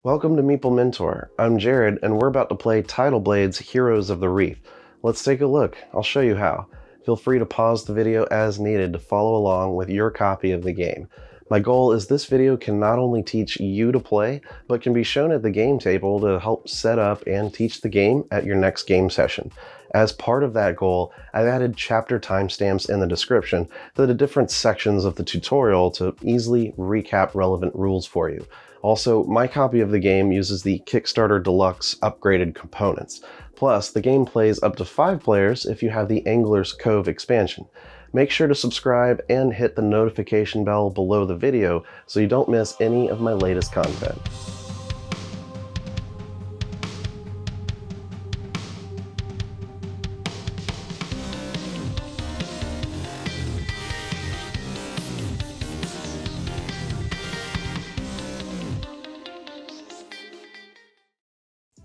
Welcome to Meeple Mentor. I'm Jared, and we're about to play Tidal Blade's Heroes of the Reef. Let's take a look. I'll show you how. Feel free to pause the video as needed to follow along with your copy of the game. My goal is this video can not only teach you to play, but can be shown at the game table to help set up and teach the game at your next game session. As part of that goal, I've added chapter timestamps in the description to the different sections of the tutorial to easily recap relevant rules for you. Also, my copy of the game uses the Kickstarter Deluxe upgraded components. Plus, the game plays up to 5 players if you have the Angler's Cove expansion. Make sure to subscribe and hit the notification bell below the video so you don't miss any of my latest content.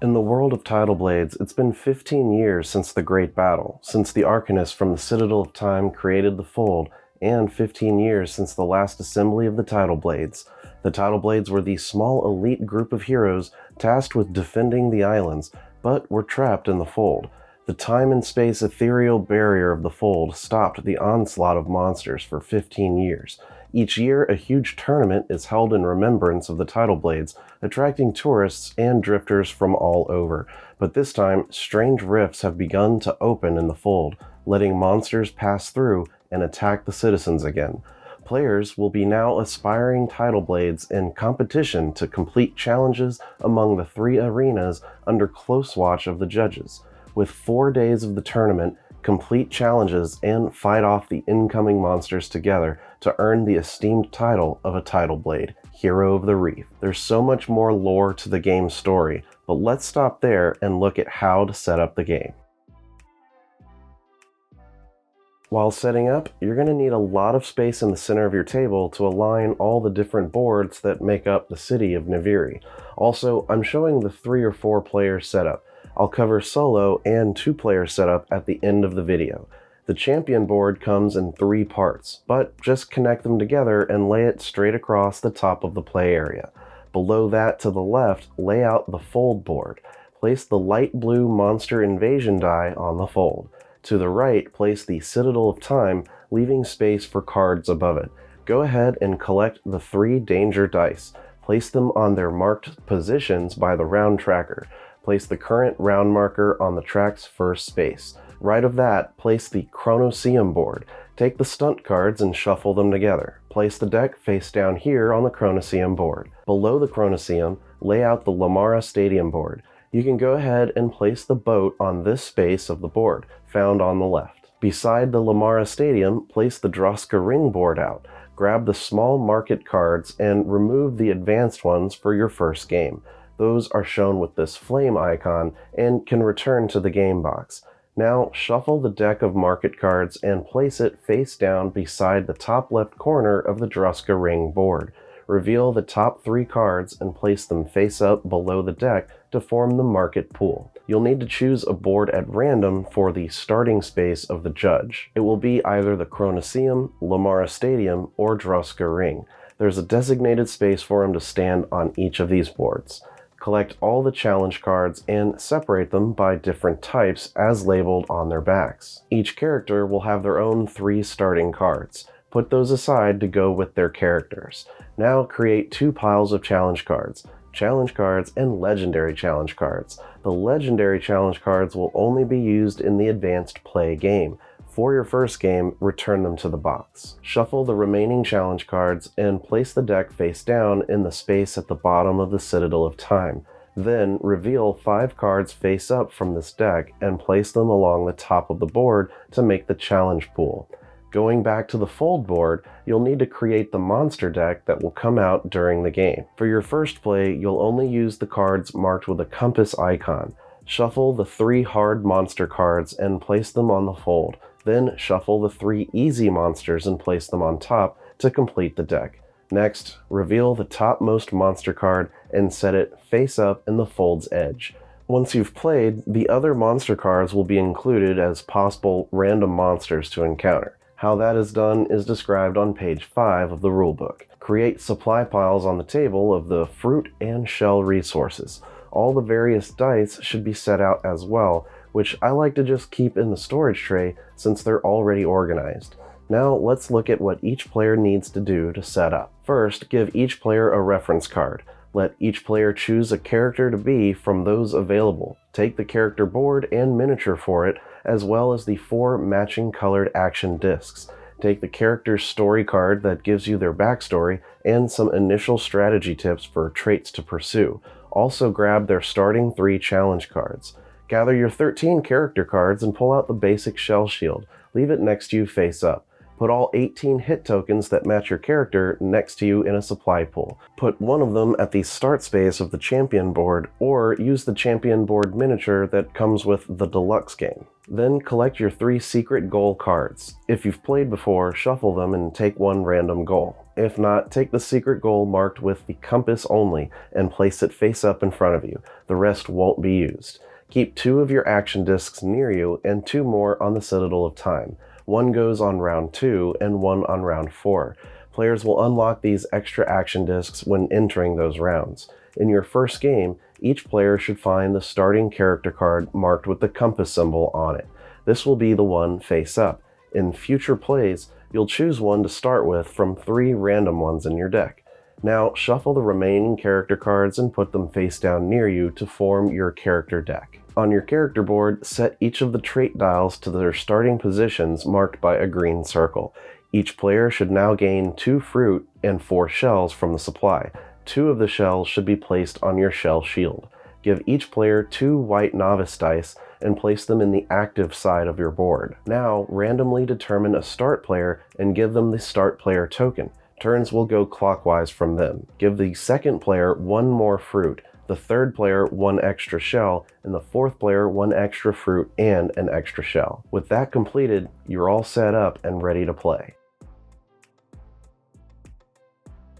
In the world of Tidal Blades, it's been 15 years since the Great Battle, since the Arcanist from the Citadel of Time created the Fold, and 15 years since the last assembly of the Tidal Blades. The Tidal Blades were the small elite group of heroes tasked with defending the islands, but were trapped in the Fold. The time and space ethereal barrier of the Fold stopped the onslaught of monsters for 15 years. Each year, a huge tournament is held in remembrance of the Tidal Blades, attracting tourists and drifters from all over. But this time, strange rifts have begun to open in the Fold, letting monsters pass through and attack the citizens again. Players will be now aspiring Tidal Blades in competition to complete challenges among the 3 arenas under close watch of the judges. With 4 days of the tournament, complete challenges and fight off the incoming monsters together to earn the esteemed title of a Tidal Blade, Hero of the Reef. There's so much more lore to the game's story, but let's stop there and look at how to set up the game. While setting up, you're going to need a lot of space in the center of your table to align all the different boards that make up the city of Naviri. Also, I'm showing the 3 or 4 player setup. I'll cover solo and 2-player setup at the end of the video. The champion board comes in 3 parts, but just connect them together and lay it straight across the top of the play area. Below that to the left, lay out the fold board. Place the light blue monster invasion die on the fold. To the right, place the Citadel of Time, leaving space for cards above it. Go ahead and collect the 3 danger dice. Place them on their marked positions by the round tracker. Place the current round marker on the track's first space. Right of that, place the Chronoseum board. Take the stunt cards and shuffle them together. Place the deck face down here on the Chronoseum board. Below the Chronoseum, lay out the Lamara Stadium board. You can go ahead and place the boat on this space of the board, found on the left. Beside the Lamara Stadium, place the Droska Ring board out. Grab the small market cards and remove the advanced ones for your first game. Those are shown with this flame icon and can return to the game box. Now shuffle the deck of market cards and place it face down beside the top left corner of the Droska Ring board. Reveal the top 3 cards and place them face up below the deck to form the market pool. You'll need to choose a board at random for the starting space of the judge. It will be either the Chronoseum, Lamara Stadium, or Droska Ring. There's a designated space for him to stand on each of these boards. Collect all the challenge cards and separate them by different types as labeled on their backs. Each character will have their own 3 starting cards. Put those aside to go with their characters. Now create 2 piles of challenge cards and legendary challenge cards. The legendary challenge cards will only be used in the advanced play game. For your first game, return them to the box. Shuffle the remaining challenge cards and place the deck face down in the space at the bottom of the Citadel of Time. Then reveal 5 cards face up from this deck and place them along the top of the board to make the challenge pool. Going back to the fold board, you'll need to create the monster deck that will come out during the game. For your first play, you'll only use the cards marked with a compass icon. Shuffle the 3 hard monster cards and place them on the fold. Then shuffle the 3 easy monsters and place them on top to complete the deck. Next, reveal the topmost monster card and set it face up in the fold's edge. Once you've played, the other monster cards will be included as possible random monsters to encounter. How that is done is described on page 5 of the rulebook. Create supply piles on the table of the fruit and shell resources. All the various dice should be set out as well, which I like to just keep in the storage tray since they're already organized. Now let's look at what each player needs to do to set up. First, give each player a reference card. Let each player choose a character to be from those available. Take the character board and miniature for it, as well as the 4 matching colored action discs. Take the character's story card that gives you their backstory and some initial strategy tips for traits to pursue. Also grab their starting 3 challenge cards. Gather your 13 character cards and pull out the basic shell shield. Leave it next to you face up. Put all 18 hit tokens that match your character next to you in a supply pool. Put one of them at the start space of the champion board, or use the champion board miniature that comes with the deluxe game. Then collect your 3 secret goal cards. If you've played before, shuffle them and take one random goal. If not, take the secret goal marked with the compass only and place it face up in front of you. The rest won't be used. Keep 2 of your action discs near you and 2 more on the Citadel of Time. One goes on round 2 and one on round 4. Players will unlock these extra action discs when entering those rounds. In your first game, each player should find the starting character card marked with the compass symbol on it. This will be the one face up. In future plays, you'll choose one to start with from 3 random ones in your deck. Now shuffle the remaining character cards and put them face down near you to form your character deck. On your character board, set each of the trait dials to their starting positions marked by a green circle. Each player should now gain 2 fruit and 4 shells from the supply. 2 of the shells should be placed on your shell shield. Give each player 2 white novice dice and place them in the active side of your board. Now randomly determine a start player and give them the start player token. Turns will go clockwise from them. Give the second player 1 more fruit, the third player 1 extra shell, and the fourth player 1 extra fruit and an extra shell. With that completed, you're all set up and ready to play.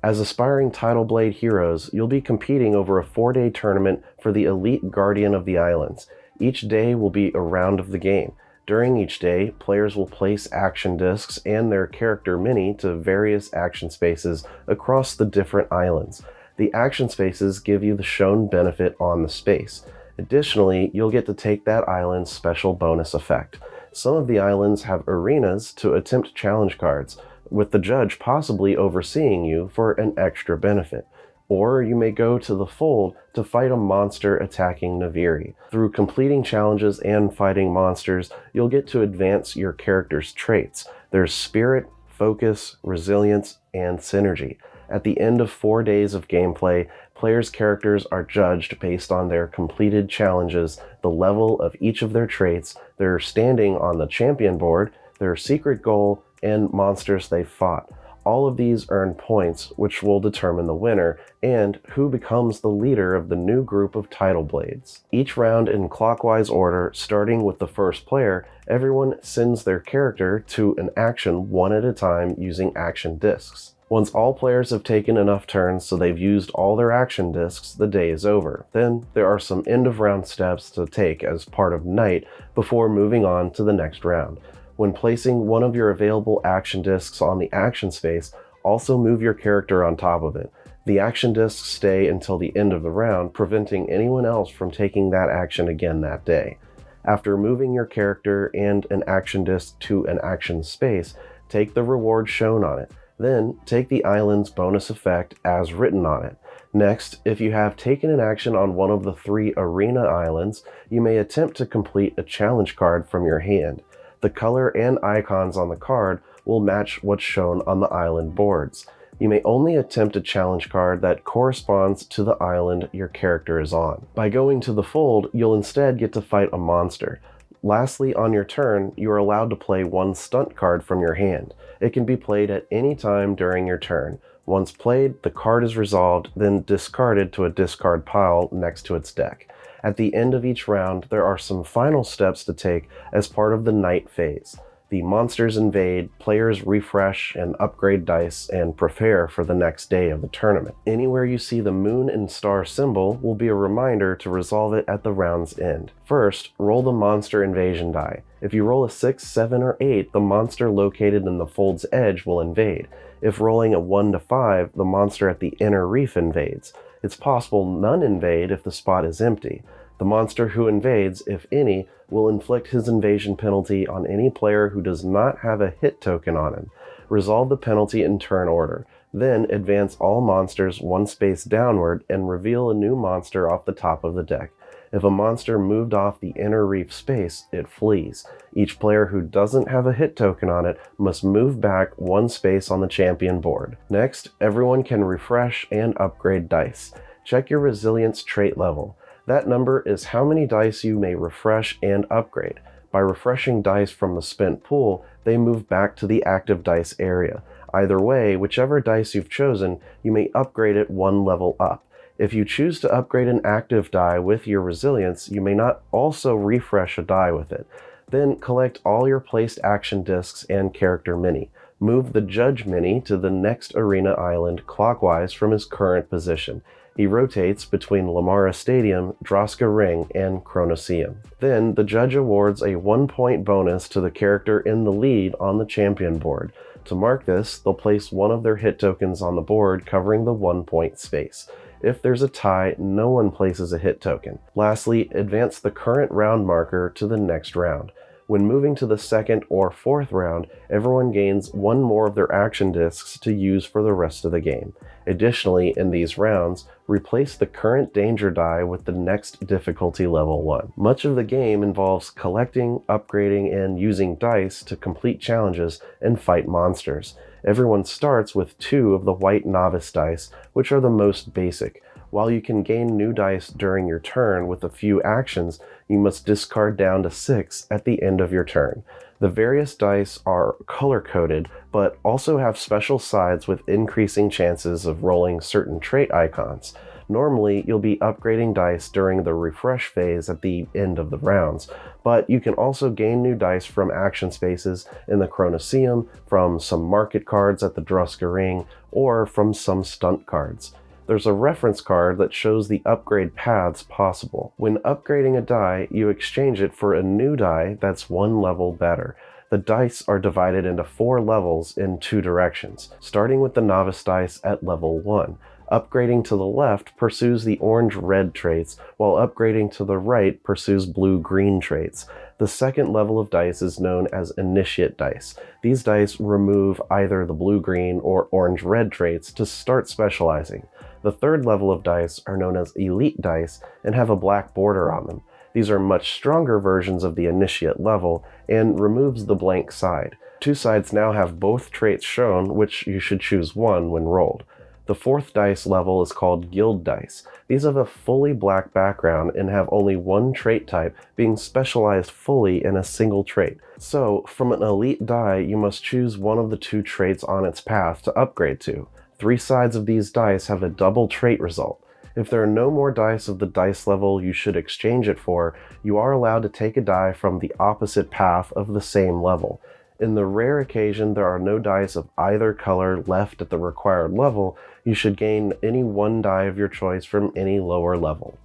As aspiring Tidal Blade heroes, you'll be competing over a 4-day tournament for the Elite Guardian of the Islands. Each day will be a round of the game. During each day, players will place action discs and their character mini to various action spaces across the different islands. The action spaces give you the shown benefit on the space. Additionally, you'll get to take that island's special bonus effect. Some of the islands have arenas to attempt challenge cards, with the judge possibly overseeing you for an extra benefit. Or you may go to the fold to fight a monster attacking Naviri. Through completing challenges and fighting monsters, you'll get to advance your character's traits. There's spirit, focus, resilience, and synergy. At the end of 4 days of gameplay, players' characters are judged based on their completed challenges, the level of each of their traits, their standing on the champion board, their secret goal, and monsters they fought. All of these earn points, which will determine the winner, and who becomes the leader of the new group of Tidal Blades. Each round in clockwise order, starting with the first player, everyone sends their character to an action one at a time using action discs. Once all players have taken enough turns so they've used all their action discs, the day is over. Then there are some end-of-round steps to take as part of night before moving on to the next round. When placing one of your available action discs on the action space, also move your character on top of it. The action discs stay until the end of the round, preventing anyone else from taking that action again that day. After moving your character and an action disc to an action space, take the reward shown on it. Then take the island's bonus effect as written on it. Next, if you have taken an action on one of the 3 arena islands, you may attempt to complete a challenge card from your hand. The color and icons on the card will match what's shown on the island boards. You may only attempt a challenge card that corresponds to the island your character is on. By going to the fold, you'll instead get to fight a monster. Lastly, on your turn, you are allowed to play 1 stunt card from your hand. It can be played at any time during your turn. Once played, the card is resolved, then discarded to a discard pile next to its deck. At the end of each round, there are some final steps to take as part of the night phase. The monsters invade, players refresh and upgrade dice and prepare for the next day of the tournament. Anywhere you see the moon and star symbol will be a reminder to resolve it at the round's end. First, roll the monster invasion die. If you roll a 6, 7, or 8, the monster located in the fold's edge will invade. If rolling a 1 to 5, the monster at the inner reef invades. It's possible none invade if the spot is empty. The monster who invades, if any, will inflict his invasion penalty on any player who does not have a hit token on him. Resolve the penalty in turn order. Then advance all monsters one space downward and reveal a new monster off the top of the deck. If a monster moved off the inner reef space, it flees. Each player who doesn't have a hit token on it must move back one space on the champion board. Next, everyone can refresh and upgrade dice. Check your resilience trait level. That number is how many dice you may refresh and upgrade. By refreshing dice from the spent pool, they move back to the active dice area. Either way, whichever dice you've chosen, you may upgrade it one level up. If you choose to upgrade an active die with your resilience, you may not also refresh a die with it. Then collect all your placed action discs and character mini. Move the Judge mini to the next arena island clockwise from his current position. He rotates between Lamara Stadium, Droska Ring, and Chronoseum. Then, the judge awards a 1-point bonus to the character in the lead on the champion board. To mark this, they'll place one of their hit tokens on the board covering the 1-point space. If there's a tie, no one places a hit token. Lastly, advance the current round marker to the next round. When moving to the second or fourth round, everyone gains one more of their action discs to use for the rest of the game. Additionally, in these rounds, replace the current danger die with the next difficulty level 1. Much of the game involves collecting, upgrading, and using dice to complete challenges and fight monsters. Everyone starts with 2 of the white novice dice, which are the most basic. While you can gain new dice during your turn with a few actions, you must discard down to 6 at the end of your turn. The various dice are color-coded, but also have special sides with increasing chances of rolling certain trait icons. Normally, you'll be upgrading dice during the refresh phase at the end of the rounds, but you can also gain new dice from action spaces in the Chronoseum, from some market cards at the Droska Ring, or from some stunt cards. There's a reference card that shows the upgrade paths possible. When upgrading a die, you exchange it for a new die that's one level better. The dice are divided into 4 levels in 2 directions, starting with the novice dice at level 1. Upgrading to the left pursues the orange-red traits, while upgrading to the right pursues blue-green traits. The second level of dice is known as initiate dice. These dice remove either the blue-green or orange-red traits to start specializing. The third level of dice are known as elite dice and have a black border on them. These are much stronger versions of the initiate level and removes the blank side. 2 sides now have both traits shown, which you should choose one when rolled. The 4th dice level is called guild dice. These have a fully black background and have only one trait type, being specialized fully in a single trait. So, from an elite die, you must choose one of the 2 traits on its path to upgrade to. 3 sides of these dice have a double trait result. If there are no more dice of the dice level you should exchange it for, you are allowed to take a die from the opposite path of the same level. In the rare occasion there are no dice of either color left at the required level, you should gain any one die of your choice from any lower level.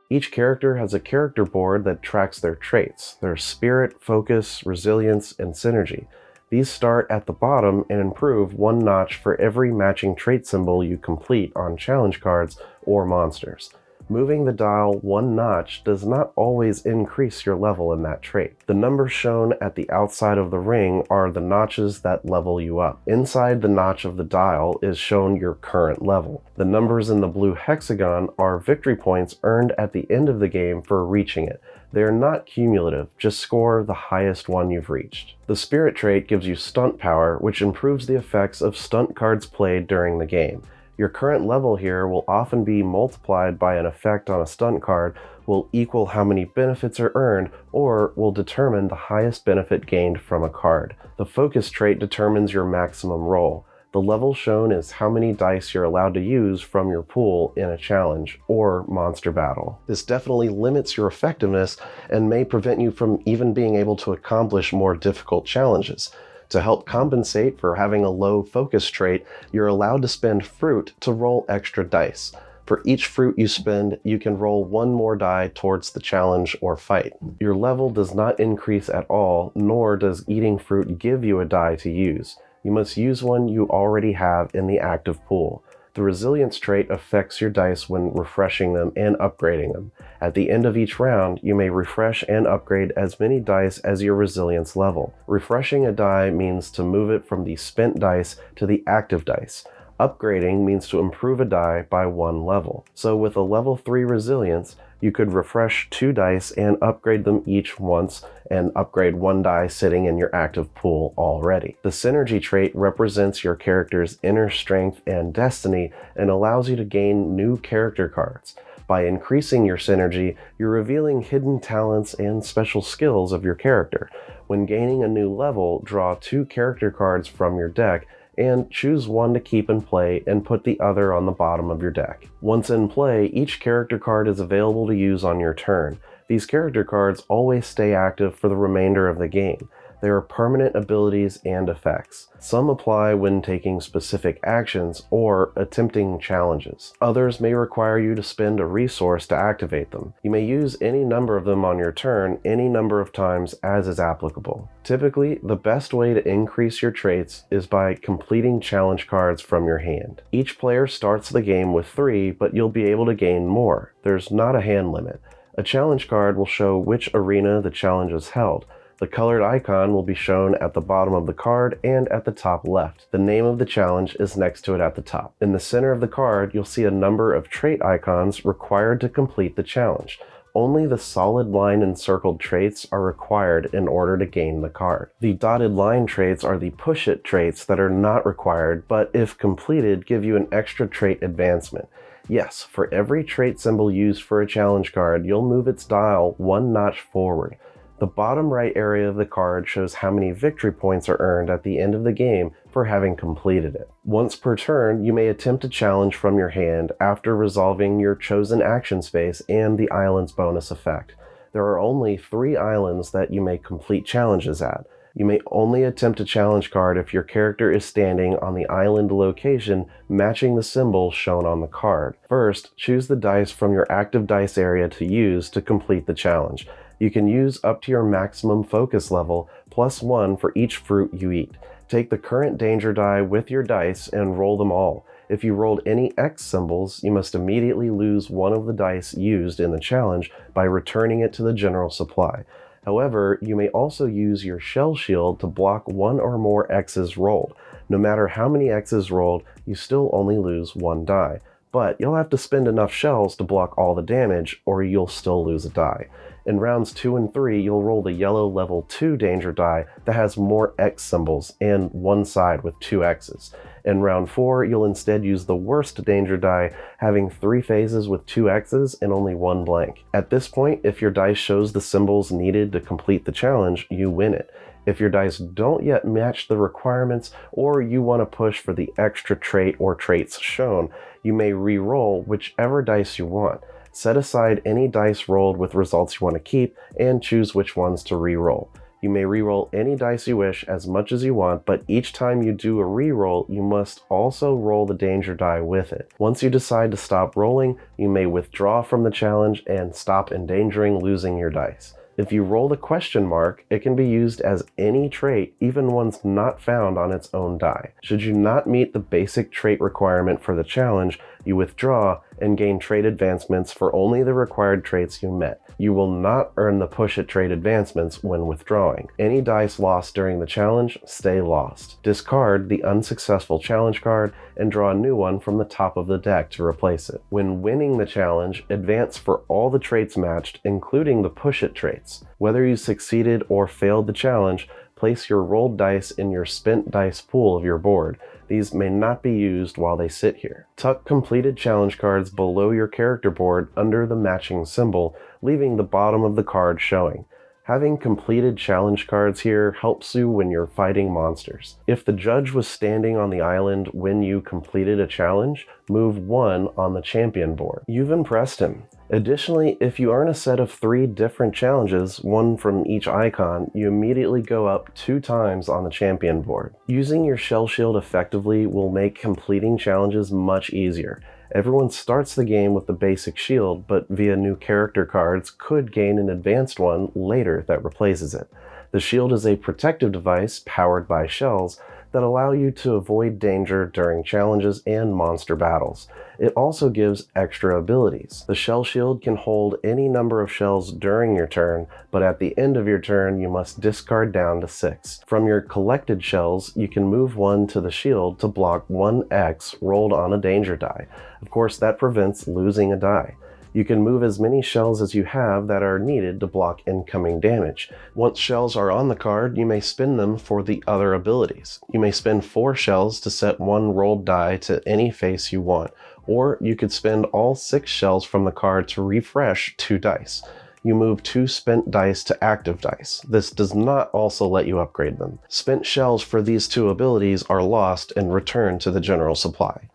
Each character has a character board that tracks their traits, their spirit, focus, resilience, and synergy. These start at the bottom and improve 1 notch for every matching trait symbol you complete on challenge cards or monsters. Moving the dial 1 notch does not always increase your level in that trait. The numbers shown at the outside of the ring are the notches that level you up. Inside the notch of the dial is shown your current level. The numbers in the blue hexagon are victory points earned at the end of the game for reaching it. They are not cumulative, just score the highest one you've reached. The spirit trait gives you stunt power, which improves the effects of stunt cards played during the game. Your current level here will often be multiplied by an effect on a stunt card, will equal how many benefits are earned, or will determine the highest benefit gained from a card. The focus trait determines your maximum roll. The level shown is how many dice you're allowed to use from your pool in a challenge or monster battle. This definitely limits your effectiveness and may prevent you from even being able to accomplish more difficult challenges. To help compensate for having a low focus trait, you're allowed to spend fruit to roll extra dice. For each fruit you spend, you can roll one more die towards the challenge or fight. Your level does not increase at all, nor does eating fruit give you a die to use. You must use one you already have in the active pool. The resilience trait affects your dice when refreshing them and upgrading them. At the end of each round, you may refresh and upgrade as many dice as your resilience level. Refreshing a die means to move it from the spent dice to the active dice. Upgrading means to improve a die by one level. So with a level 3 resilience, you could refresh 2 dice and upgrade them each once, and upgrade 1 die sitting in your active pool already. The synergy trait represents your character's inner strength and destiny and allows you to gain new character cards. By increasing your synergy, you're revealing hidden talents and special skills of your character. When gaining a new level, draw 2 character cards from your deck and choose one to keep in play and put the other on the bottom of your deck. Once in play, each character card is available to use on your turn. These character cards always stay active for the remainder of the game. They are permanent abilities and effects. Some apply when taking specific actions or attempting challenges. Others may require you to spend a resource to activate them. You may use any number of them on your turn any number of times as is applicable. Typically, the best way to increase your traits is by completing challenge cards from your hand. Each player starts the game with 3, but you'll be able to gain more. There's not a hand limit. A challenge card will show which arena the challenge is held. The colored icon will be shown at the bottom of the card and at the top left. The name of the challenge is next to it at the top. In the center of the card, you'll see a number of trait icons required to complete the challenge. Only the solid line and circled traits are required in order to gain the card. The dotted line traits are the push-it traits that are not required, but if completed, give you an extra trait advancement. Yes, for every trait symbol used for a challenge card, you'll move its dial 1 notch forward. The bottom right area of the card shows how many victory points are earned at the end of the game for having completed it. Once per turn, you may attempt a challenge from your hand after resolving your chosen action space and the island's bonus effect. There are only 3 islands that you may complete challenges at. You may only attempt a challenge card if your character is standing on the island location matching the symbol shown on the card. First, choose the dice from your active dice area to use to complete the challenge. You can use up to your maximum focus level, +1 for each fruit you eat. Take the current danger die with your dice and roll them all. If you rolled any X symbols, you must immediately lose one of the dice used in the challenge by returning it to the general supply. However, you may also use your shell shield to block 1 or more X's rolled. No matter how many X's rolled, you still only lose 1 die. But you'll have to spend enough shells to block all the damage, or you'll still lose a die. In rounds 2 and 3, you'll roll the yellow level 2 danger die that has more X symbols and one side with 2 X's. In round 4, you'll instead use the worst danger die, having 3 phases with 2 X's and only 1 blank. At this point, if your dice shows the symbols needed to complete the challenge, you win it. If your dice don't yet match the requirements, or you want to push for the extra trait or traits shown, you may re-roll whichever dice you want. Set aside any dice rolled with results you want to keep, and choose which ones to re-roll. You may re-roll any dice you wish as much as you want, but each time you do a re-roll, you must also roll the danger die with it. Once you decide to stop rolling, you may withdraw from the challenge and stop endangering losing your dice. If you roll the question mark, it can be used as any trait, even ones not found on its own die. Should you not meet the basic trait requirement for the challenge, you withdraw and gain trait advancements for only the required traits you met. You will not earn the push-it trait advancements when withdrawing. Any dice lost during the challenge stay lost. Discard the unsuccessful challenge card and draw a new one from the top of the deck to replace it. When winning the challenge, advance for all the traits matched, including the push-it traits. Whether you succeeded or failed the challenge, place your rolled dice in your spent dice pool of your board. These may not be used while they sit here. Tuck completed challenge cards below your character board under the matching symbol, leaving the bottom of the card showing. Having completed challenge cards here helps you when you're fighting monsters. If the judge was standing on the island when you completed a challenge, move 1 on the champion board. You've impressed him. Additionally, if you earn a set of 3 different challenges, 1 from each icon, you immediately go up 2 times on the champion board. Using your shell shield effectively will make completing challenges much easier. Everyone starts the game with the basic shield, but via new character cards could gain an advanced one later that replaces it. The shield is a protective device powered by shells that allow you to avoid danger during challenges and monster battles. It also gives extra abilities. The shell shield can hold any number of shells during your turn, but at the end of your turn you must discard down to 6. From your collected shells, you can move 1 to the shield to block 1x rolled on a danger die. Of course, that prevents losing a die. You can move as many shells as you have that are needed to block incoming damage. Once shells are on the card, you may spin them for the other abilities. You may spend 4 shells to set 1 rolled die to any face you want, or you could spend all 6 shells from the card to refresh 2 dice. You move 2 spent dice to active dice. This does not also let you upgrade them. Spent shells for these 2 abilities are lost and returned to the general supply.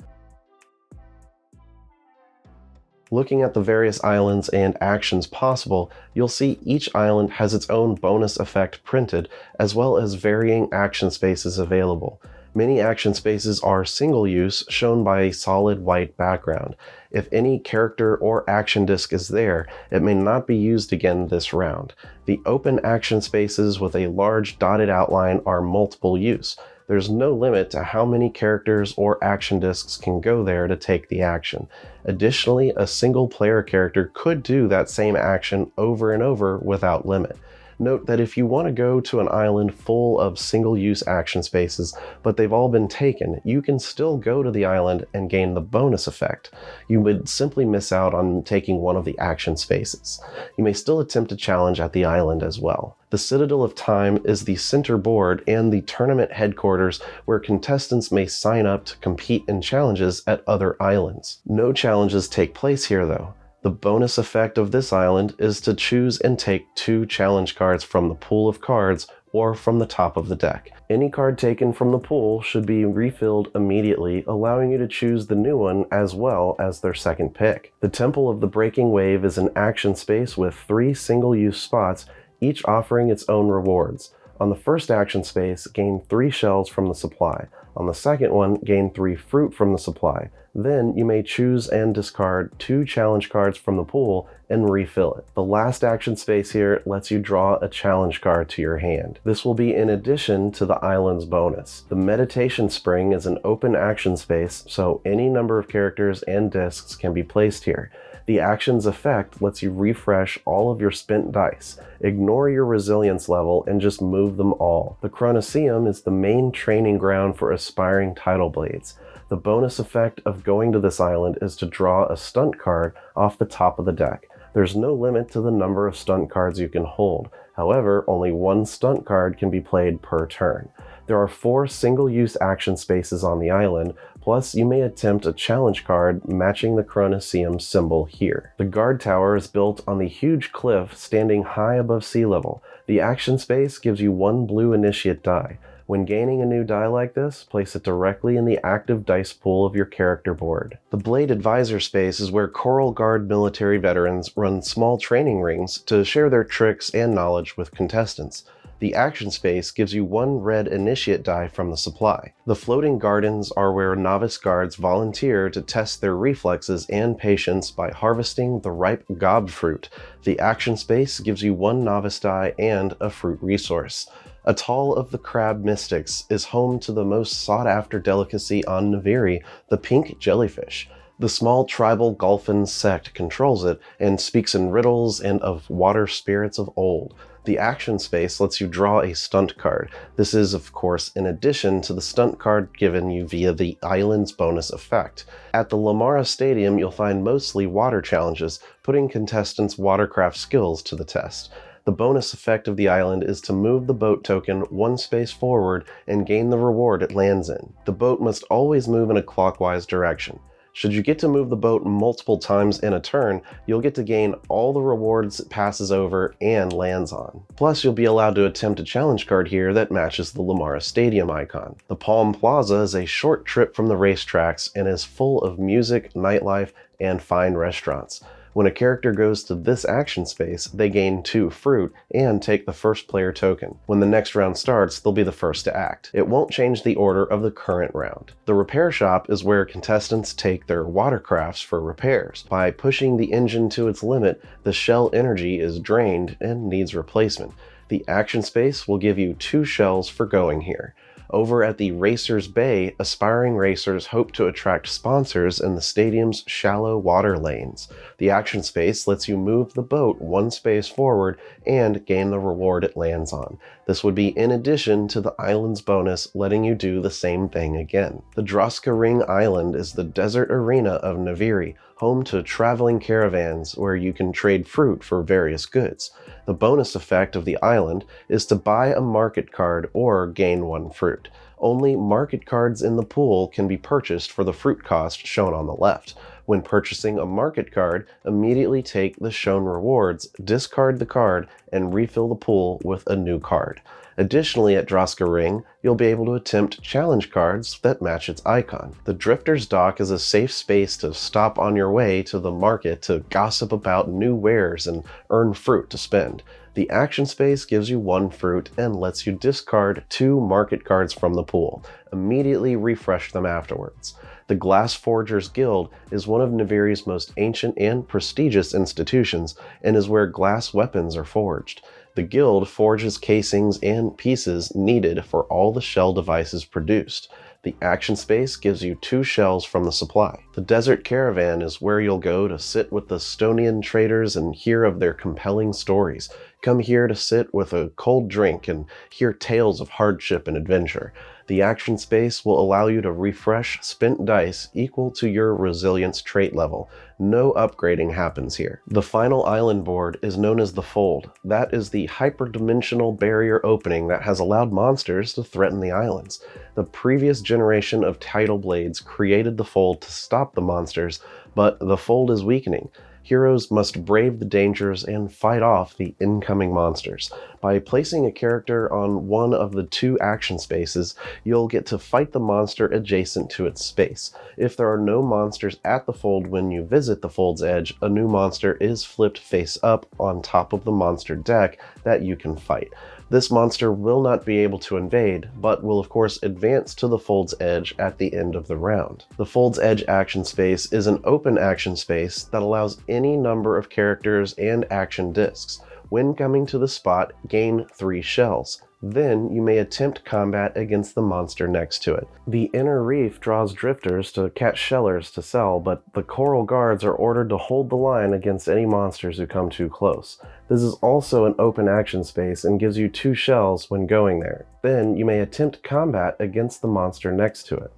Looking at the various islands and actions possible, you'll see each island has its own bonus effect printed, as well as varying action spaces available. Many action spaces are single-use, shown by a solid white background. If any character or action disc is there, it may not be used again this round. The open action spaces with a large dotted outline are multiple use. There's no limit to how many characters or action discs can go there to take the action. Additionally, a single player character could do that same action over and over without limit. Note that if you want to go to an island full of single-use action spaces, but they've all been taken, you can still go to the island and gain the bonus effect. You would simply miss out on taking one of the action spaces. You may still attempt a challenge at the island as well. The Citadel of Time is the center board and the tournament headquarters where contestants may sign up to compete in challenges at other islands. No challenges take place here though. The bonus effect of this island is to choose and take 2 challenge cards from the pool of cards or from the top of the deck. Any card taken from the pool should be refilled immediately, allowing you to choose the new one as well as their second pick. The Temple of the Breaking Wave is an action space with 3 single-use spots, each offering its own rewards. On the first action space, gain 3 shells from the supply. On the second one, gain 3 fruit from the supply. Then you may choose and discard 2 challenge cards from the pool and refill it. The last action space here lets you draw a challenge card to your hand. This will be in addition to the island's bonus. The Meditation Spring is an open action space, so any number of characters and discs can be placed here. The action's effect lets you refresh all of your spent dice. Ignore your resilience level and just move them all. The Chronoseum is the main training ground for aspiring Tidal blades. The bonus effect of going to this island is to draw a stunt card off the top of the deck. There's no limit to the number of stunt cards you can hold. However, only 1 stunt card can be played per turn. There are 4 single-use action spaces on the island, plus you may attempt a challenge card matching the Chronoseum symbol here. The guard tower is built on the huge cliff standing high above sea level. The action space gives you 1 blue initiate die. When gaining a new die like this, place it directly in the active dice pool of your character board. The Blade Advisor space is where Coral Guard military veterans run small training rings to share their tricks and knowledge with contestants. The action space gives you 1 red initiate die from the supply. The Floating Gardens are where novice guards volunteer to test their reflexes and patience by harvesting the ripe gob fruit. The action space gives you 1 novice die and a fruit resource. Atoll of the Crab Mystics is home to the most sought-after delicacy on Naviri, the pink jellyfish. The small tribal Golfin sect controls it and speaks in riddles and of water spirits of old. The action space lets you draw a stunt card. This is, of course, in addition to the stunt card given you via the island's bonus effect. At the Lamara Stadium, you'll find mostly water challenges, putting contestants' watercraft skills to the test. The bonus effect of the island is to move the boat token 1 space forward and gain the reward it lands in. The boat must always move in a clockwise direction. Should you get to move the boat multiple times in a turn, you'll get to gain all the rewards it passes over and lands on. Plus, you'll be allowed to attempt a challenge card here that matches the Lamara Stadium icon. The Palm Plaza is a short trip from the racetracks and is full of music, nightlife, and fine restaurants. When a character goes to this action space, they gain 2 fruit and take the first player token. When the next round starts, they'll be the first to act. It won't change the order of the current round. The repair shop is where contestants take their watercrafts for repairs. By pushing the engine to its limit, the shell energy is drained and needs replacement. The action space will give you 2 shells for going here. Over at the Racers Bay, aspiring racers hope to attract sponsors in the stadium's shallow water lanes. The action space lets you move the boat 1 space forward and gain the reward it lands on. This would be in addition to the island's bonus, letting you do the same thing again. The Droska Ring Island is the desert arena of Naviri, home to traveling caravans where you can trade fruit for various goods. The bonus effect of the island is to buy a market card or gain 1 fruit. Only market cards in the pool can be purchased for the fruit cost shown on the left. When purchasing a market card, immediately take the shown rewards, discard the card, and refill the pool with a new card. Additionally, at Droska Ring, you'll be able to attempt challenge cards that match its icon. The Drifter's Dock is a safe space to stop on your way to the market to gossip about new wares and earn fruit to spend. The action space gives you 1 fruit and lets you discard 2 market cards from the pool. Immediately refresh them afterwards. The Glass Forgers Guild is one of Naviri's most ancient and prestigious institutions and is where glass weapons are forged. The guild forges casings and pieces needed for all the shell devices produced. The action space gives you 2 shells from the supply. The Desert Caravan is where you'll go to sit with the Stonian traders and hear of their compelling stories. Come here to sit with a cold drink and hear tales of hardship and adventure. The action space will allow you to refresh spent dice equal to your resilience trait level. No upgrading happens here. The final island board is known as the Fold. That is the hyperdimensional barrier opening that has allowed monsters to threaten the islands. The previous generation of Tidal blades created the Fold to stop the monsters, but the Fold is weakening. Heroes must brave the dangers and fight off the incoming monsters. By placing a character on one of the 2 action spaces, you'll get to fight the monster adjacent to its space. If there are no monsters at the Fold when you visit the Fold's edge, a new monster is flipped face up on top of the monster deck that you can fight. This monster will not be able to invade, but will of course advance to the Fold's edge at the end of the round. The Fold's edge action space is an open action space that allows any number of characters and action discs. When coming to the spot, gain 3 shells. Then you may attempt combat against the monster next to it. The inner reef draws drifters to catch shellers to sell, but the coral guards are ordered to hold the line against any monsters who come too close. This is also an open action space and gives you 2 shells when going there. Then you may attempt combat against the monster next to it.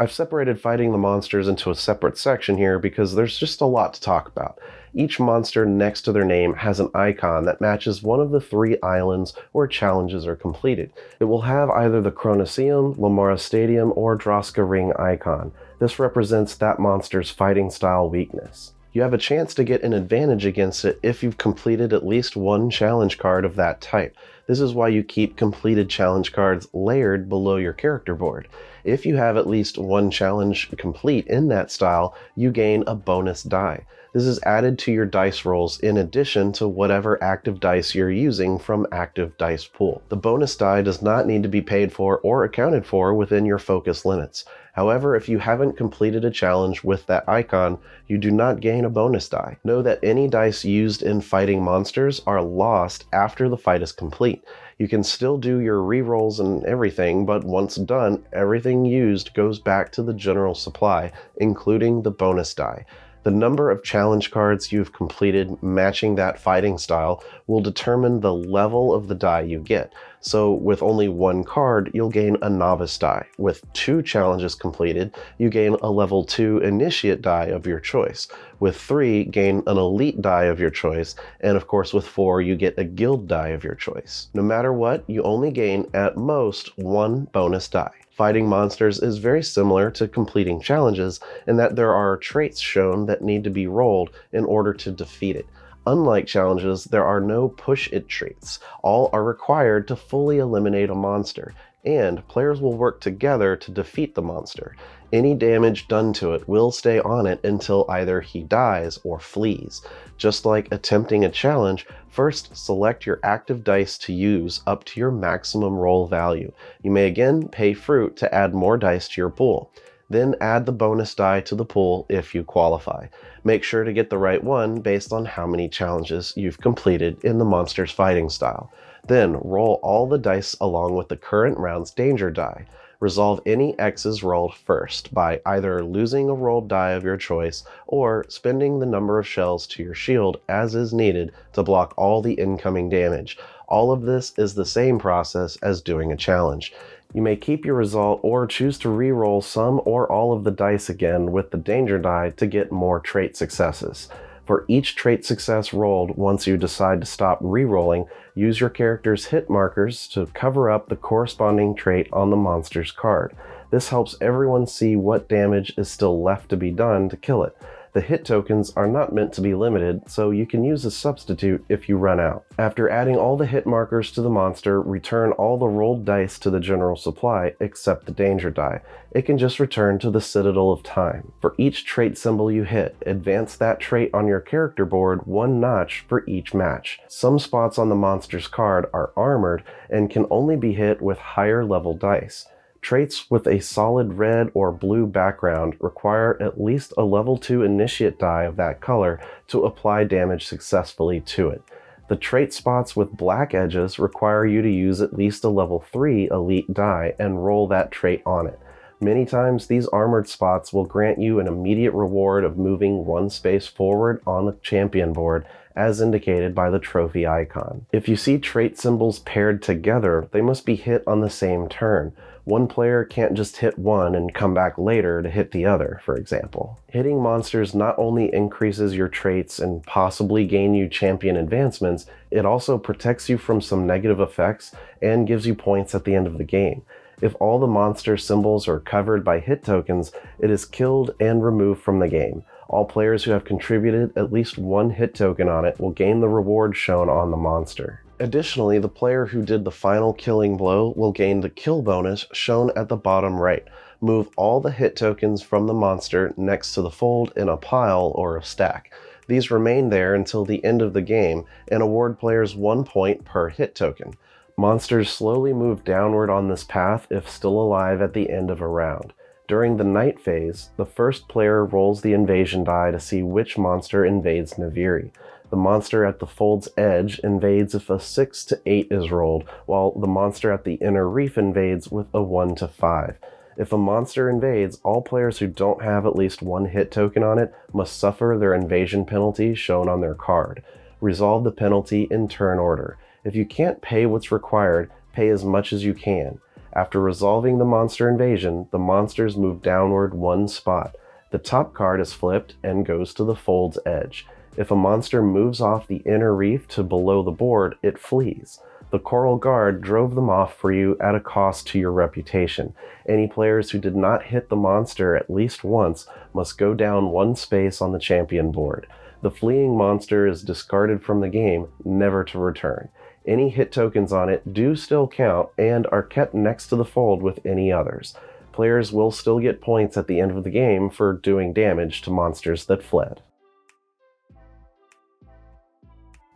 I've separated fighting the monsters into a separate section here because there's just a lot to talk about. Each monster next to their name has an icon that matches one of the 3 islands where challenges are completed. It will have either the Chronoseum, Lamara Stadium, or Droska Ring icon. This represents that monster's fighting style weakness. You have a chance to get an advantage against it if you've completed at least 1 challenge card of that type. This is why you keep completed challenge cards layered below your character board. If you have at least 1 challenge complete in that style, you gain a bonus die. This is added to your dice rolls in addition to whatever active dice you're using from active dice pool. The bonus die does not need to be paid for or accounted for within your focus limits. However, if you haven't completed a challenge with that icon, you do not gain a bonus die. Know that any dice used in fighting monsters are lost after the fight is complete. You can still do your rerolls and everything, but once done, everything used goes back to the general supply, including the bonus die. The number of challenge cards you've completed matching that fighting style will determine the level of the die you get. So with only 1 card, you'll gain a novice die. With 2 challenges completed, you gain a level 2 initiate die of your choice. With 3, gain an elite die of your choice. And of course with 4, you get a guild die of your choice. No matter what, you only gain at most 1 bonus die. Fighting monsters is very similar to completing challenges in that there are traits shown that need to be rolled in order to defeat it. Unlike challenges, there are no push-it traits. All are required to fully eliminate a monster, and players will work together to defeat the monster. Any damage done to it will stay on it until either he dies or flees. Just like attempting a challenge, first select your active dice to use up to your maximum roll value. You may again pay fruit to add more dice to your pool. Then add the bonus die to the pool if you qualify. Make sure to get the right one based on how many challenges you've completed in the monster's fighting style. Then roll all the dice along with the current round's danger die. Resolve any X's rolled first by either losing a rolled die of your choice or spending the number of shells to your shield as is needed to block all the incoming damage. All of this is the same process as doing a challenge. You may keep your result or choose to re-roll some or all of the dice again with the danger die to get more trait successes. For each trait success rolled once you decide to stop re-rolling, use your character's hit markers to cover up the corresponding trait on the monster's card. This helps everyone see what damage is still left to be done to kill it. The hit tokens are not meant to be limited, so you can use a substitute if you run out. After adding all the hit markers to the monster, return all the rolled dice to the general supply except the danger die. It can just return to the Citadel of Time. For each trait symbol you hit, advance that trait on your character board one notch for each match. Some spots on the monster's card are armored and can only be hit with higher level dice. Traits with a solid red or blue background require at least a level 2 initiate die of that color to apply damage successfully to it. The trait spots with black edges require you to use at least a level 3 elite die and roll that trait on it. Many times these armored spots will grant you an immediate reward of moving one space forward on the champion board as indicated by the trophy icon. If you see trait symbols paired together, they must be hit on the same turn. One player can't just hit one and come back later to hit the other, for example. Hitting monsters not only increases your traits and possibly gain you champion advancements, it also protects you from some negative effects and gives you points at the end of the game. If all the monster symbols are covered by hit tokens, it is killed and removed from the game. All players who have contributed at least one hit token on it will gain the reward shown on the monster. Additionally, the player who did the final killing blow will gain the kill bonus shown at the bottom right. Move all the hit tokens from the monster next to the fold in a pile or a stack. These remain there until the end of the game and award players 1 point per hit token. Monsters slowly move downward on this path if still alive at the end of a round. During the night phase, the first player rolls the invasion die to see which monster invades Naviri. The monster at the fold's edge invades if a 6 to 8 is rolled, while the monster at the inner reef invades with a 1 to 5. If a monster invades, all players who don't have at least one hit token on it must suffer their invasion penalty shown on their card. Resolve the penalty in turn order. If you can't pay what's required, pay as much as you can. After resolving the monster invasion, the monsters move downward one spot. The top card is flipped and goes to the fold's edge. If a monster moves off the inner reef to below the board, it flees. The Coral Guard drove them off for you at a cost to your reputation. Any players who did not hit the monster at least once must go down one space on the champion board. The fleeing monster is discarded from the game, never to return. Any hit tokens on it do still count and are kept next to the fold with any others. Players will still get points at the end of the game for doing damage to monsters that fled.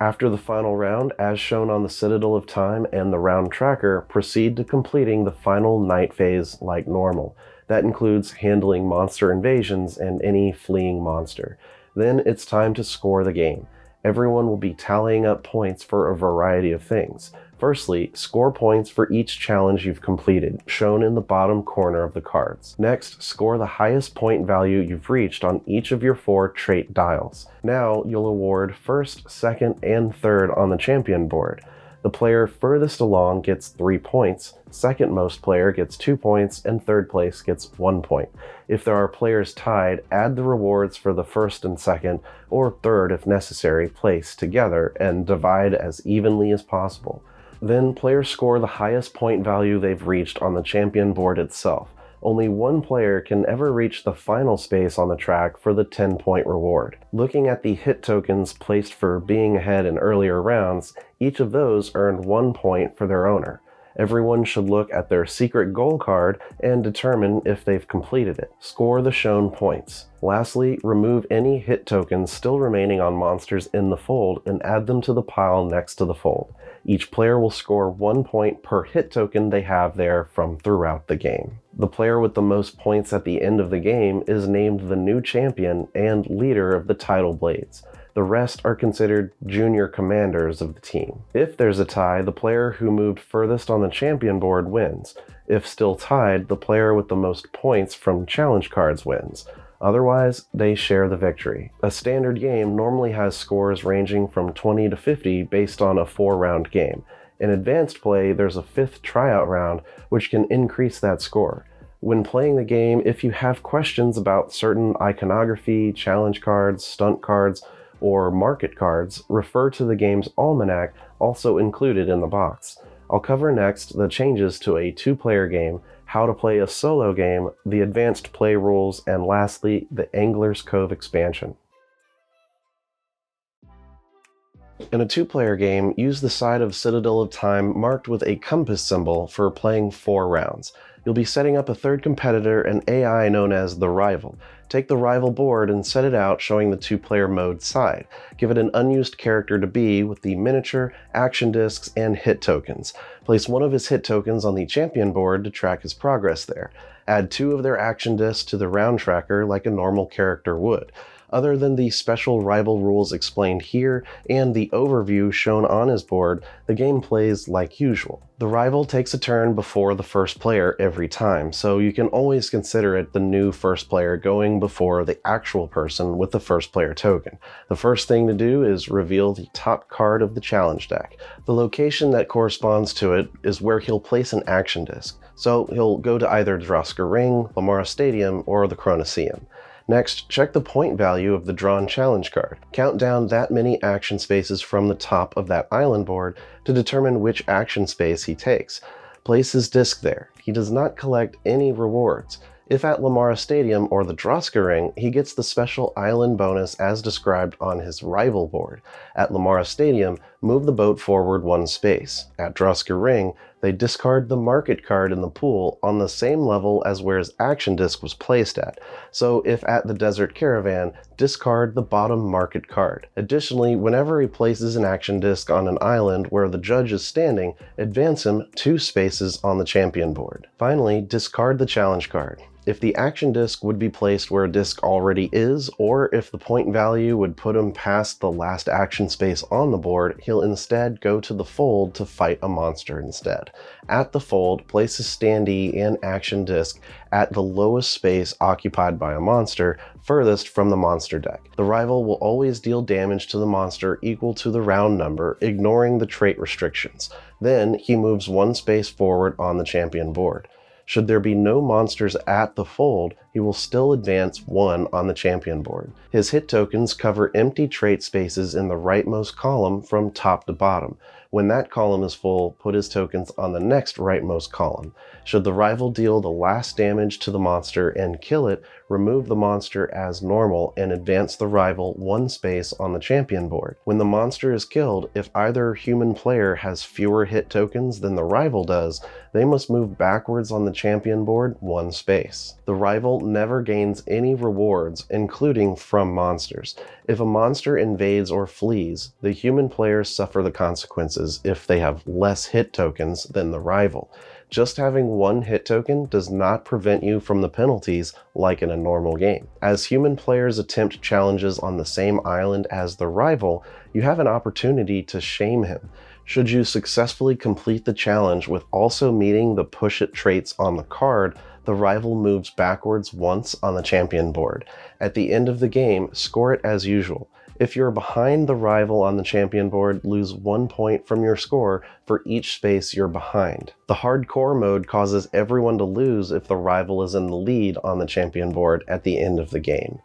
After the final round, as shown on the Citadel of Time and the round tracker, proceed to completing the final night phase like normal. That includes handling monster invasions and any fleeing monster. Then it's time to score the game. Everyone will be tallying up points for a variety of things. Firstly, score points for each challenge you've completed, shown in the bottom corner of the cards. Next, score the highest point value you've reached on each of your 4 trait dials. Now, you'll award first, second, and third on the champion board. The player furthest along gets 3 points, second most player gets 2 points, and third place gets 1 point. If there are players tied, add the rewards for the first and second, or third if necessary, place together and divide as evenly as possible. Then players score the highest point value they've reached on the champion board itself. Only one player can ever reach the final space on the track for the 10-point reward. Looking at the hit tokens placed for being ahead in earlier rounds, each of those earned 1 point for their owner. Everyone should look at their secret goal card and determine if they've completed it. Score the shown points. Lastly, remove any hit tokens still remaining on monsters in the fold and add them to the pile next to the fold. Each player will score 1 point per hit token they have there from throughout the game. The player with the most points at the end of the game is named the new champion and leader of the Tidal Blades. The rest are considered junior commanders of the team. If there's a tie, the player who moved furthest on the champion board wins. If still tied, the player with the most points from challenge cards wins. Otherwise, they share the victory. A standard game normally has scores ranging from 20 to 50 based on a 4-round game. In advanced play, there's a 5th tryout round, which can increase that score. When playing the game, if you have questions about certain iconography, challenge cards, stunt cards, or market cards, refer to the game's almanac, also included in the box. I'll cover next the changes to a 2-player game, how to play a solo game, the advanced play rules, and lastly, the Angler's Cove expansion. In a 2-player game, use the side of Citadel of Time marked with a compass symbol for playing 4 rounds. You'll be setting up a 3rd competitor, an AI known as the Rival. Take the Rival board and set it out showing the 2-player mode side. Give it an unused character to be with the miniature, action discs, and hit tokens. Place one of his hit tokens on the champion board to track his progress there. Add 2 of their action discs to the round tracker like a normal character would. Other than the special rival rules explained here and the overview shown on his board, the game plays like usual. The rival takes a turn before the first player every time, so you can always consider it the new first player going before the actual person with the first player token. The first thing to do is reveal the top card of the challenge deck. The location that corresponds to it is where he'll place an action disc, so he'll go to either Drosker Ring, Lamara Stadium, or the Chronoseum. Next, check the point value of the drawn challenge card. Count down that many action spaces from the top of that island board to determine which action space he takes. Place his disc there. He does not collect any rewards. If at Lamara Stadium or the Drosker Ring, he gets the special island bonus as described on his rival board. At Lamara Stadium, move the boat forward 1 space. At Drosker Ring, they discard the market card in the pool on the same level as where his action disc was placed at. So if at the Desert Caravan, discard the bottom market card. Additionally, whenever he places an action disc on an island where the judge is standing, advance him 2 spaces on the champion board. Finally, discard the challenge card. If the action disc would be placed where a disc already is, or if the point value would put him past the last action space on the board, he'll instead go to the fold to fight a monster instead. At the fold, place a standee and action disc at the lowest space occupied by a monster, furthest from the monster deck. The rival will always deal damage to the monster equal to the round number, ignoring the trait restrictions. Then he moves 1 space forward on the champion board. Should there be no monsters at the fold, he will still advance 1 on the champion board. His hit tokens cover empty trait spaces in the rightmost column from top to bottom. When that column is full, put his tokens on the next rightmost column. Should the rival deal the last damage to the monster and kill it, remove the monster as normal and advance the rival 1 space on the champion board. When the monster is killed, if either human player has fewer hit tokens than the rival does, they must move backwards on the champion board 1 space. The rival never gains any rewards, including from monsters. If a monster invades or flees, the human players suffer the consequences if they have less hit tokens than the rival. Just having 1 hit token does not prevent you from the penalties like in a normal game. As human players attempt challenges on the same island as the rival, you have an opportunity to shame him. Should you successfully complete the challenge with also meeting the push-it traits on the card, the rival moves backwards once on the champion board. At the end of the game, score it as usual. If you're behind the rival on the champion board, lose 1 point from your score for each space you're behind. The hardcore mode causes everyone to lose if the rival is in the lead on the champion board at the end of the game.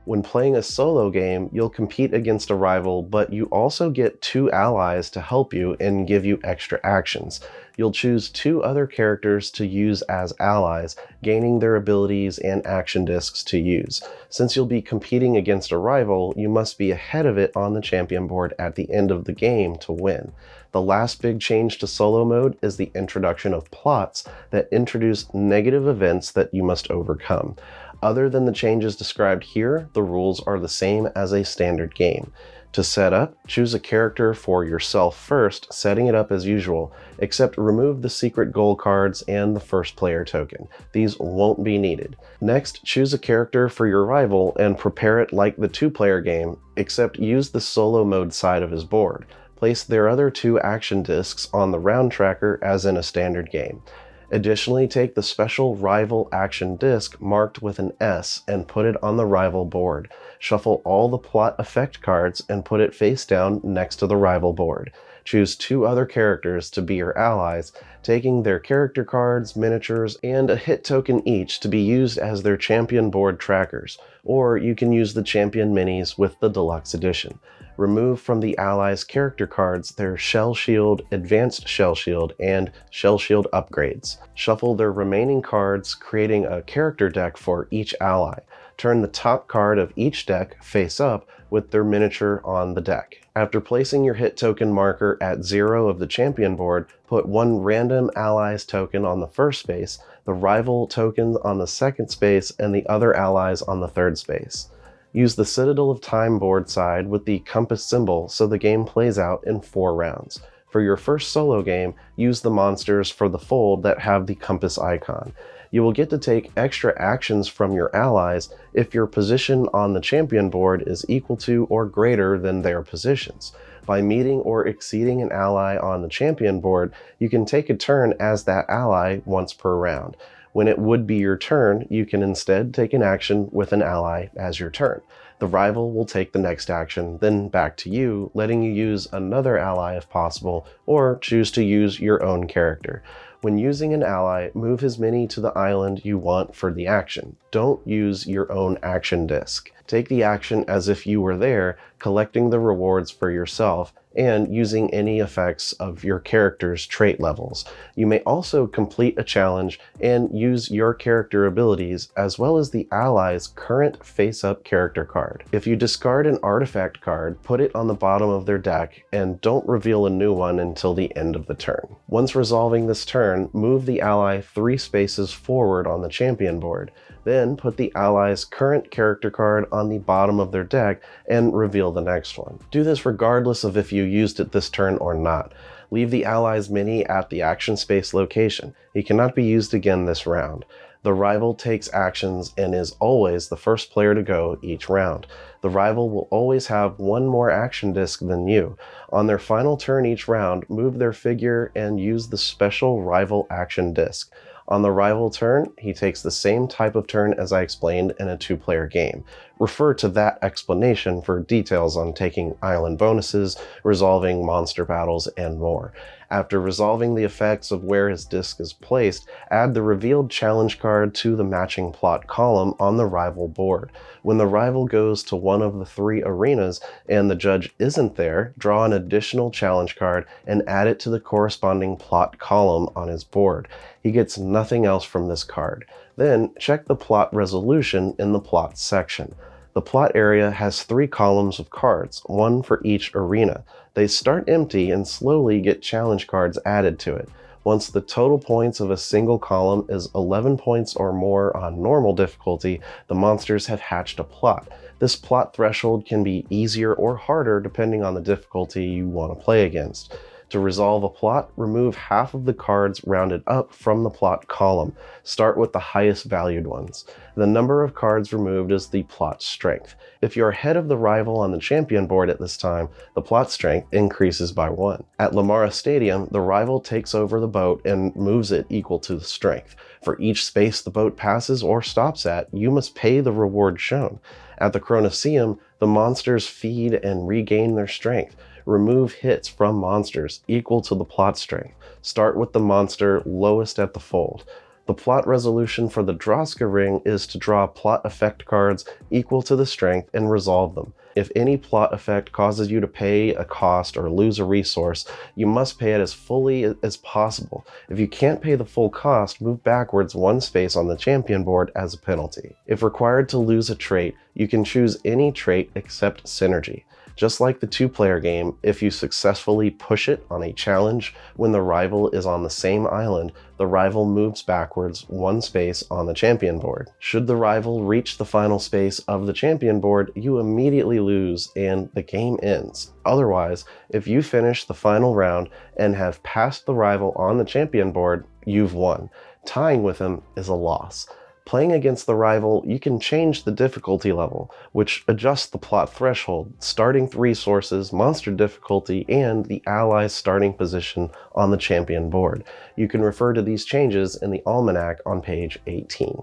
When playing a solo game, you'll compete against a rival, but you also get 2 allies to help you and give you extra actions. You'll choose 2 other characters to use as allies, gaining their abilities and action discs to use. Since you'll be competing against a rival, you must be ahead of it on the champion board at the end of the game to win. The last big change to solo mode is the introduction of plots that introduce negative events that you must overcome. Other than the changes described here, the rules are the same as a standard game. To set up, choose a character for yourself first, setting it up as usual, except remove the secret goal cards and the first player token. These won't be needed. Next, choose a character for your rival and prepare it like the 2-player game, except use the solo mode side of his board. Place their other 2 action discs on the round tracker as in a standard game. Additionally, take the special rival action disc marked with an S and put it on the rival board. Shuffle all the plot effect cards and put it face down next to the rival board. Choose 2 other characters to be your allies, taking their character cards, miniatures, and a hit token each to be used as their champion board trackers, or you can use the champion minis with the deluxe edition. Remove from the allies' character cards their Shell Shield, Advanced Shell Shield, and Shell Shield upgrades. Shuffle their remaining cards, creating a character deck for each ally. Turn the top card of each deck face up with their miniature on the deck. After placing your hit token marker at 0 of the champion board, put 1 random ally's token on the first space, the rival token on the second space, and the other allies on the third space. Use the Citadel of Time board side with the compass symbol so the game plays out in 4 rounds. For your first solo game, use the monsters for the fold that have the compass icon. You will get to take extra actions from your allies if your position on the champion board is equal to or greater than their positions. By meeting or exceeding an ally on the champion board, you can take a turn as that ally once per round. When it would be your turn, you can instead take an action with an ally as your turn. The rival will take the next action, then back to you, letting you use another ally if possible, or choose to use your own character. When using an ally, move his mini to the island you want for the action. Don't use your own action disc. Take the action as if you were there, collecting the rewards for yourself, and using any effects of your character's trait levels. You may also complete a challenge and use your character abilities as well as the ally's current face-up character card. If you discard an artifact card, put it on the bottom of their deck and don't reveal a new one until the end of the turn. Once resolving this turn, move the ally 3 spaces forward on the champion board. Then put the ally's current character card on the bottom of their deck and reveal the next one. Do this regardless of if you used it this turn or not. Leave the ally's mini at the action space location. He cannot be used again this round. The rival takes actions and is always the first player to go each round. The rival will always have 1 more action disc than you. On their final turn each round, move their figure and use the special rival action disc. On the rival turn, he takes the same type of turn as I explained in a 2-player game. Refer to that explanation for details on taking island bonuses, resolving monster battles, and more. After resolving the effects of where his disc is placed, add the revealed challenge card to the matching plot column on the rival board. When the rival goes to one of the 3 arenas and the judge isn't there, draw an additional challenge card and add it to the corresponding plot column on his board. He gets nothing else from this card. Then check the plot resolution in the plot section. The plot area has 3 columns of cards, 1 for each arena. They start empty and slowly get challenge cards added to it. Once the total points of a single column is 11 points or more on normal difficulty, the monsters have hatched a plot. This plot threshold can be easier or harder depending on the difficulty you want to play against. To resolve a plot, remove half of the cards rounded up from the plot column. Start with the highest valued ones. The number of cards removed is the plot strength. If you're ahead of the rival on the champion board at this time, the plot strength increases by 1. At Lamara Stadium, the rival takes over the boat and moves it equal to the strength. For each space the boat passes or stops at, you must pay the reward shown. At the Chronoseum, the monsters feed and regain their strength. Remove hits from monsters equal to the plot strength. Start with the monster lowest at the fold. The plot resolution for the Droska ring is to draw plot effect cards equal to the strength and resolve them. If any plot effect causes you to pay a cost or lose a resource, you must pay it as fully as possible. If you can't pay the full cost, move backwards one space on the champion board as a penalty. If required to lose a trait, you can choose any trait except synergy. Just like the two-player game, if you successfully push it on a challenge when the rival is on the same island, the rival moves backwards one space on the champion board. Should the rival reach the final space of the champion board, you immediately lose and the game ends. Otherwise, if you finish the final round and have passed the rival on the champion board, you've won. Tying with him is a loss. Playing against the rival, you can change the difficulty level, which adjusts the plot threshold, starting resources, monster difficulty, and the ally's starting position on the champion board. You can refer to these changes in the almanac on page 18.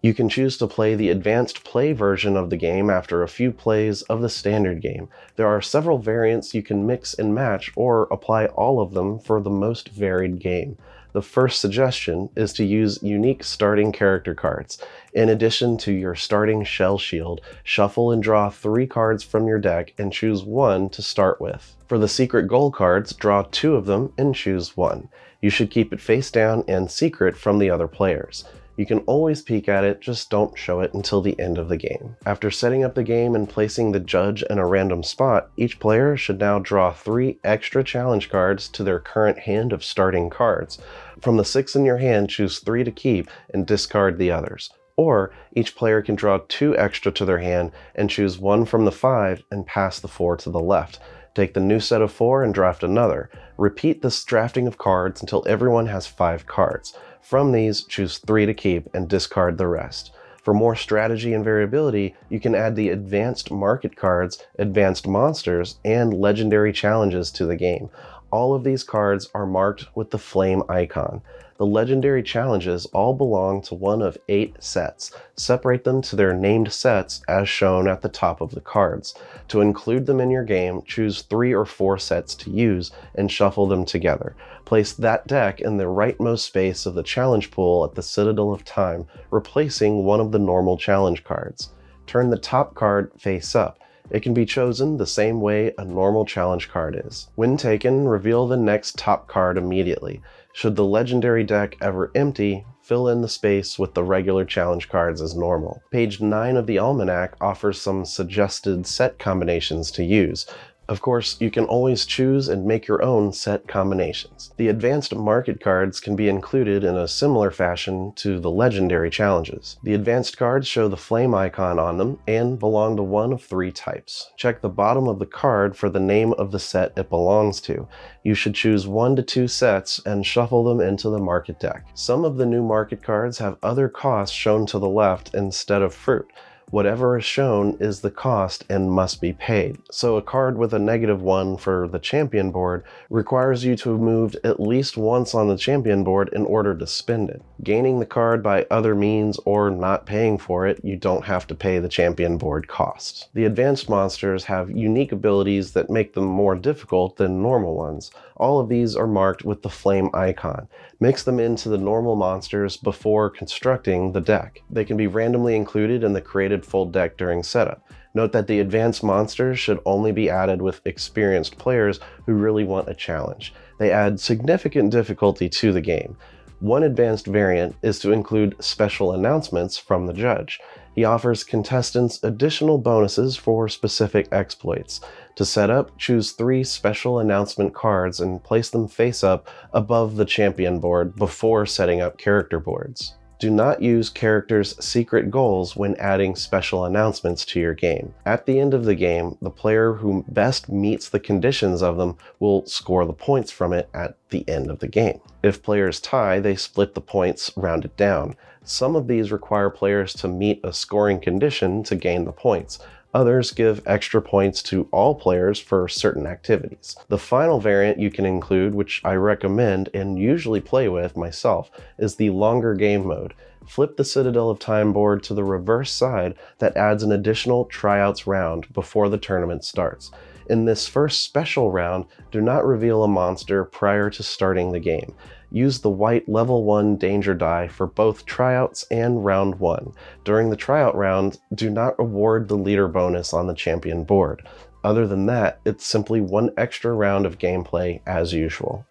You can choose to play the advanced play version of the game after a few plays of the standard game. There are several variants you can mix and match or apply all of them for the most varied game. The first suggestion is to use unique starting character cards. In addition to your starting shell shield, shuffle and draw 3 cards from your deck and choose 1 to start with. For the secret goal cards, draw 2 of them and choose 1. You should keep it face down and secret from the other players. You can always peek at it, just don't show it until the end of the game. After setting up the game and placing the judge in a random spot, each player should now draw 3 extra challenge cards to their current hand of starting cards. From the 6 in your hand, choose 3 to keep and discard the others. Or each player can draw 2 extra to their hand and choose 1 from the 5 and pass the 4 to the left. Take the new set of 4 and draft another. Repeat this drafting of cards until everyone has 5 cards. From these, choose 3 to keep and discard the rest. For more strategy and variability, you can add the advanced market cards, advanced monsters, and legendary challenges to the game. All of these cards are marked with the flame icon. The legendary challenges all belong to one of 8 sets. Separate them to their named sets as shown at the top of the cards. To include them in your game, choose 3 or 4 sets to use and shuffle them together. Place that deck in the rightmost space of the challenge pool at the Citadel of Time, replacing one of the normal challenge cards. Turn the top card face up. It can be chosen the same way a normal challenge card is. When taken, reveal the next top card immediately. Should the legendary deck ever empty, fill in the space with the regular challenge cards as normal. Page 9 of the almanac offers some suggested set combinations to use. Of course, you can always choose and make your own set combinations. The advanced market cards can be included in a similar fashion to the legendary challenges. The advanced cards show the flame icon on them and belong to one of 3 types. Check the bottom of the card for the name of the set it belongs to. You should choose 1 to 2 sets and shuffle them into the market deck. Some of the new market cards have other costs shown to the left instead of fruit. Whatever is shown is the cost and must be paid. So a card with a -1 for the champion board requires you to have moved at least once on the champion board in order to spend it. Gaining the card by other means or not paying for it, you don't have to pay the champion board cost. The advanced monsters have unique abilities that make them more difficult than normal ones. All of these are marked with the flame icon. Mix them into the normal monsters before constructing the deck. They can be randomly included in the created full deck during setup. Note that the advanced monsters should only be added with experienced players who really want a challenge. They add significant difficulty to the game. One advanced variant is to include special announcements from the judge. He offers contestants additional bonuses for specific exploits. To set up, choose 3 special announcement cards and place them face up above the champion board before setting up character boards. Do not use characters' secret goals when adding special announcements to your game. At the end of the game, the player who best meets the conditions of them will score the points from it at the end of the game. If players tie, they split the points rounded down. Some of these require players to meet a scoring condition to gain the points. Others give extra points to all players for certain activities. The final variant you can include, which I recommend and usually play with myself, is the longer game mode. Flip the Citadel of Time board to the reverse side that adds an additional tryouts round before the tournament starts. In this first special round, do not reveal a monster prior to starting the game. Use the white level 1 danger die for both tryouts and round 1. During the tryout round, do not award the leader bonus on the champion board. Other than that, it's simply one extra round of gameplay as usual.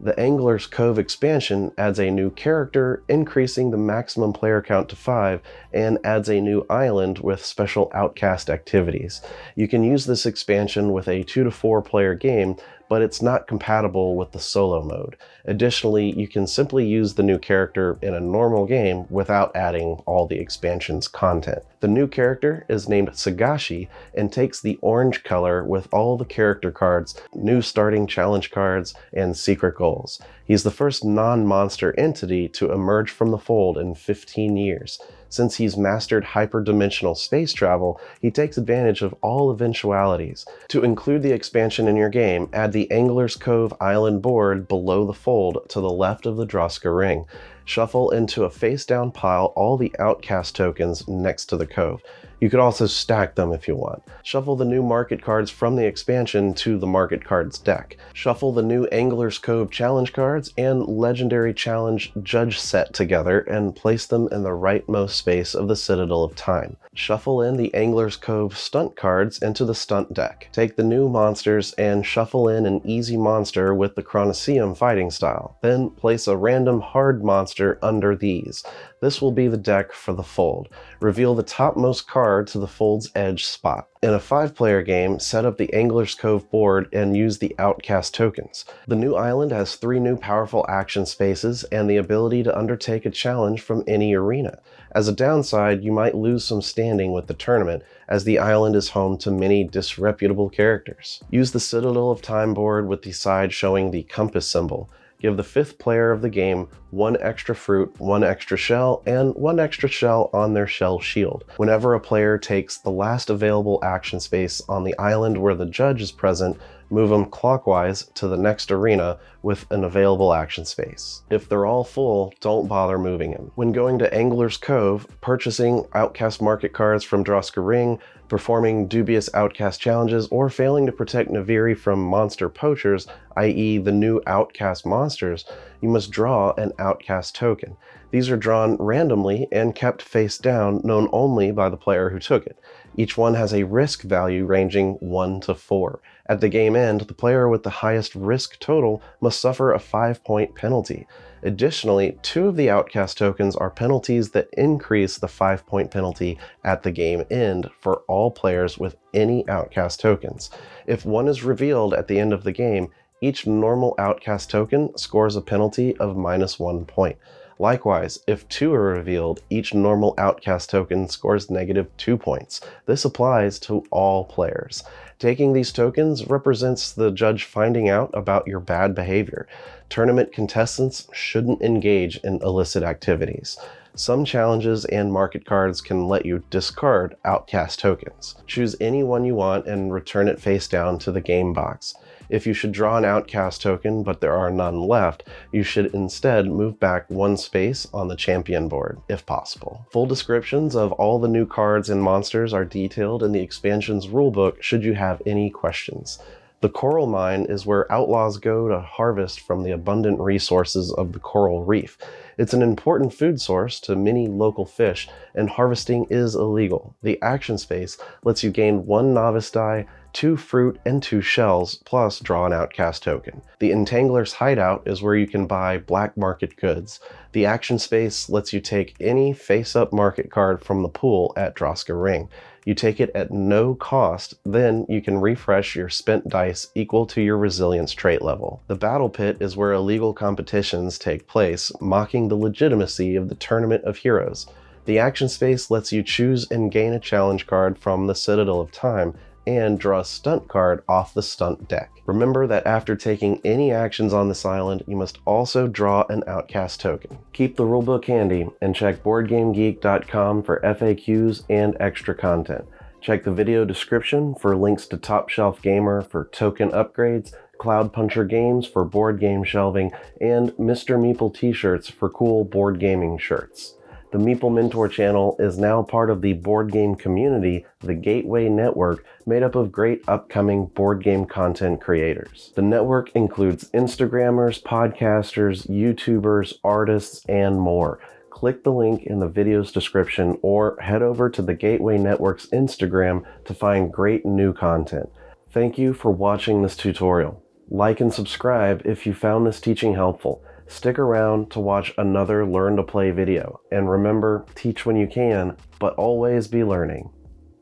The Angler's Cove expansion adds a new character, increasing the maximum player count to 5, and adds a new island with special outcast activities. You can use this expansion with a 2 to 4 player game, but it's not compatible with the solo mode. Additionally, you can simply use the new character in a normal game without adding all the expansion's content. The new character is named Sagashi and takes the orange color with all the character cards, new starting challenge cards, and secret goals. He's the first non-monster entity to emerge from the fold in 15 years. Since he's mastered hyperdimensional space travel, he takes advantage of all eventualities. To include the expansion in your game, add the Angler's Cove island board below the fold to the left of the Droska ring. Shuffle into a face-down pile all the outcast tokens next to the cove. You could also stack them if you want. Shuffle the new market cards from the expansion to the market cards deck. Shuffle the new Angler's Cove challenge cards and Legendary Challenge Judge set together and place them in the rightmost space of the Citadel of Time. Shuffle in the Angler's Cove stunt cards into the stunt deck. Take the new monsters and shuffle in an easy monster with the Chronoceum fighting style. Then place a random hard monster under these. This will be the deck for the fold. Reveal the topmost card to the fold's edge spot. In a 5-player game, set up the Angler's Cove board and use the Outcast tokens. The new island has 3 new powerful action spaces and the ability to undertake a challenge from any arena. As a downside, you might lose some standing with the tournament, as the island is home to many disreputable characters. Use the Citadel of Time board with the side showing the compass symbol. Give the 5th player of the game 1 extra fruit, 1 extra shell, and 1 extra shell on their shell shield. Whenever a player takes the last available action space on the island where the judge is present, move them clockwise to the next arena with an available action space. If they're all full, don't bother moving him. When going to Angler's Cove, purchasing Outcast market cards from Droska Ring, performing dubious Outcast challenges, or failing to protect Naviri from monster poachers, i.e. the new Outcast monsters, you must draw an Outcast token. These are drawn randomly and kept face down, known only by the player who took it. Each one has a risk value ranging 1 to 4. At the game end, the player with the highest risk total must suffer a 5-point penalty. Additionally, 2 of the Outcast tokens are penalties that increase the 5-point penalty at the game end for all players with any Outcast tokens. If one is revealed at the end of the game, each normal Outcast token scores a penalty of -1 point. Likewise, if 2 are revealed, each normal Outcast token scores -2 points. This applies to all players. Taking these tokens represents the judge finding out about your bad behavior. Tournament contestants shouldn't engage in illicit activities. Some challenges and market cards can let you discard Outcast tokens. Choose any one you want and return it face down to the game box. If you should draw an Outcast token but there are none left, you should instead move back 1 space on the champion board, if possible. Full descriptions of all the new cards and monsters are detailed in the expansion's rulebook should you have any questions. The Coral Mine is where outlaws go to harvest from the abundant resources of the coral reef. It's an important food source to many local fish, and harvesting is illegal. The action space lets you gain 1 novice die, 2 fruit, and 2 shells, plus draw an Outcast token. The Entangler's Hideout is where you can buy black market goods. The action space lets you take any face-up market card from the pool at Droska Ring. You take it at no cost, then you can refresh your spent dice equal to your resilience trait level. The Battle Pit is where illegal competitions take place, mocking the legitimacy of the Tournament of Heroes. The action space lets you choose and gain a challenge card from the Citadel of Time, and draw a stunt card off the stunt deck. Remember that after taking any actions on this island, you must also draw an Outcast token. Keep the rulebook handy and check BoardGameGeek.com for FAQs and extra content. Check the video description for links to Top Shelf Gamer for token upgrades, Cloud Puncher Games for board game shelving, and Mr. Meeple t-shirts for cool board gaming shirts. The Meeple Mentor channel is now part of the board game community, the Gateway Network, made up of great upcoming board game content creators. The network includes Instagrammers, podcasters, YouTubers, artists, and more. Click the link in the video's description or head over to the Gateway Network's Instagram to find great new content. Thank you for watching this tutorial. Like and subscribe if you found this teaching helpful. Stick around to watch another Learn to Play video. And remember, teach when you can, but always be learning.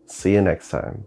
See you next time.